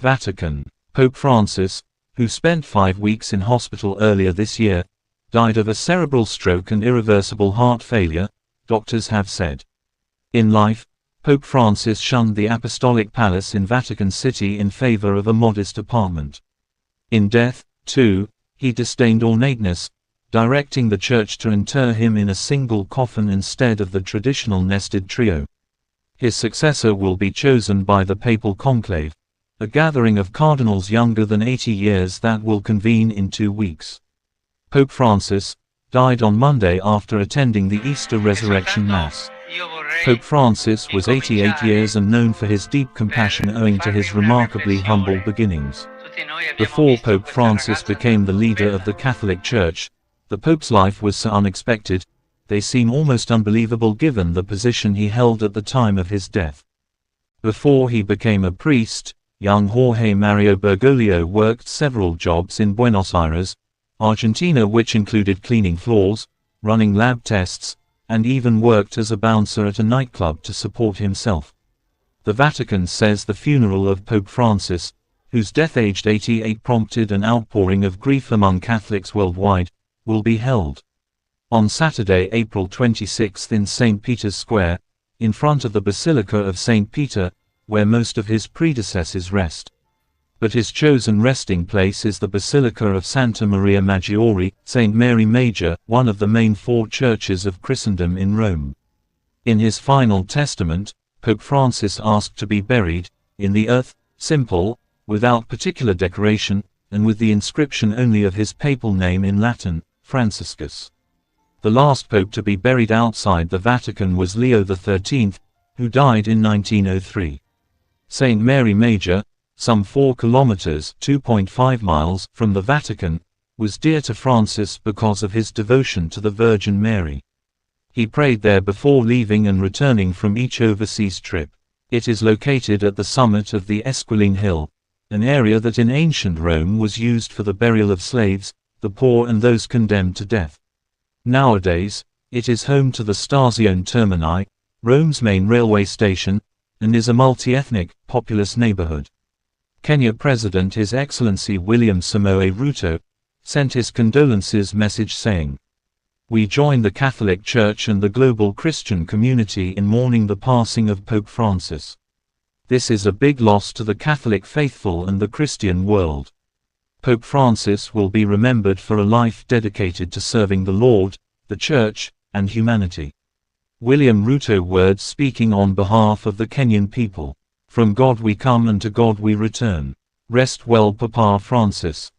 Vatican. Pope Francis, who spent 5 weeks in hospital earlier this year, died of a cerebral stroke and irreversible heart failure, doctors have said. In life, Pope Francis shunned the Apostolic Palace in Vatican City in favor of a modest apartment. In death, too, he disdained ornateness, directing the Church to inter him in a single coffin instead of the traditional nested trio. His successor will be chosen by the Papal Conclave, a gathering of cardinals younger than 80 years that will convene in 2 weeks. Pope Francis died on Monday after attending the Easter Resurrection Mass. Pope Francis was 88 years and known for his deep compassion owing to his remarkably humble beginnings. Before Pope Francis became the leader of the Catholic Church, the Pope's life was so unexpected, they seem almost unbelievable given the position he held at the time of his death. Before he became a priest, young Jorge Mario Bergoglio worked several jobs in Buenos Aires, Argentina, which included cleaning floors, running lab tests, and even worked as a bouncer at a nightclub to support himself. The Vatican says the funeral of Pope Francis, whose death aged 88 prompted an outpouring of grief among Catholics worldwide, will be held on Saturday, April 26 in St. Peter's Square, in front of the Basilica of St. Peter, where most of his predecessors rest. But his chosen resting place is the Basilica of Santa Maria Maggiore, St. Mary Major, one of the main 4 churches of Christendom in Rome. In his final testament, Pope Francis asked to be buried in the earth, simple, without particular decoration, and with the inscription only of his papal name in Latin, Franciscus. The last pope to be buried outside the Vatican was Leo XIII, who died in 1903. St. Mary Major, some 4 kilometers (2.5 miles) from the Vatican, was dear to Francis because of his devotion to the Virgin Mary. He prayed there before leaving and returning from each overseas trip. It is located at the summit of the Esquiline Hill, an area that in ancient Rome was used for the burial of slaves, the poor and those condemned to death. Nowadays, it is home to the Stazione Termini, Rome's main railway station, and is a multi-ethnic, populous neighborhood. Kenya President His Excellency William Samoei Ruto sent his condolences message saying, "We join the Catholic Church and the global Christian community in mourning the passing of Pope Francis. This is a big loss to the Catholic faithful and the Christian world. Pope Francis will be remembered for a life dedicated to serving the Lord, the Church, and humanity." William Ruto words speaking on behalf of the Kenyan people. "From God we come and to God we return. Rest well, Papa Francis."